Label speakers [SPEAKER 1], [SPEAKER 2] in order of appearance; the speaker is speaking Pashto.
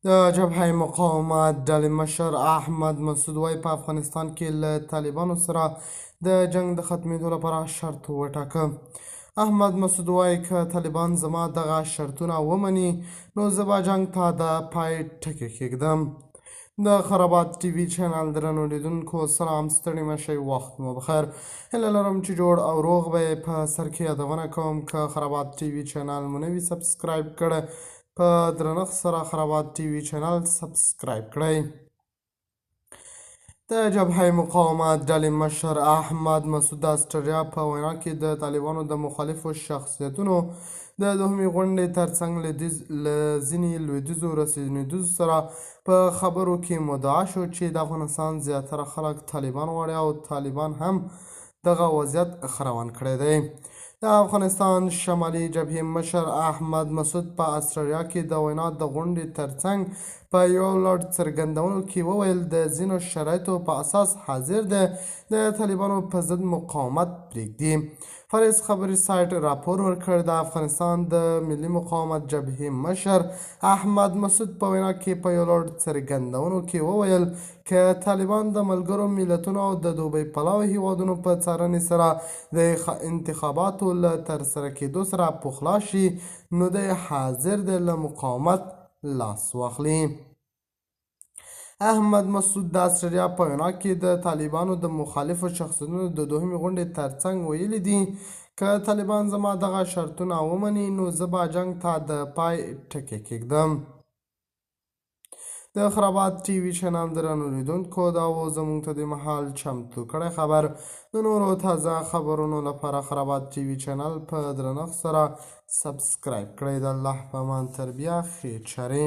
[SPEAKER 1] د جبهه مقاومت ډلې مشر احمد مسعود وایي په افغانستان کې له طالبانو سره د جنګ د ختمېدو لپاره شرط وټاکه. احمد مسعود وایي که طالبان زما دغه شرطونه ومني نو زه به جنګ ته د پای ټکی کږدم. د خرابات ټي وي چینل درنو لیدونکو سلام، ستړي مه شئ، وخت مو بخیر. هیله لرم چې جوړ او روغ به یې. په سر کې یادونه کوم که خرابات ټي وي چینل مو نه وي سبسکرایب کړی، په درنښت سره خرابات ټي وي چینل سبسکرایب کړئ. د جبهه مقاومت ډلې مشر احمد مسعود د اسټرالیا په وینا کې د طالبانو د مخالفو شخصیتونو د دوهمې غونډې ترڅنګ له ځینې لویدیځو رسنیدو سره په خبرو کې مدعا شو چې د افغانستان زیاتره خلک طالبان غواړي او طالبان هم دغه وضعیت خروان کړی دی. د افغانستان شمالي جبهې مشر احمد مسعود په اسټرالیا کې د وینا د غونډې ترڅنګ په یو لړ څرګندونو کې وویل د ځینو شرایطو په اساس حاضر دی د طالبانو په ضد مقاومت پرېږدي. فارس خبري سایټ راپور ورکړ. د افغانستان د ملي مقاومت جبهې مشر احمد مسعود په وینا کې په یو لړ څرګندونو کې وویل که طالبان د ملګرو ملتونو او د دوبۍ پلوه هیوادونو په څارنې سره د انتخاباتو له ترسره کېدو سره پخلا شي نو دی حاضر دی له مقاومت لاس واخلي. احمد مسعود د اسټرالیا په وینا کې د طالبانو د مخالفو شخصیتونو د دوهمې غونډې ترڅنګ ویلي دي که طالبان زما دغه شرطونه ومني نو زه به جنګ ته د پای ټکی کږدم. د خرابات ټي وي چینل درنو لیدونکو دا و زموږ ته د مهال چمتو کړی خبر. د نورو تازه خبرونو لپاره خرابات ټي وي چینل په درنښت سره سبسکرایب کړئ. د الله په امان تر بیا، خیر چارې.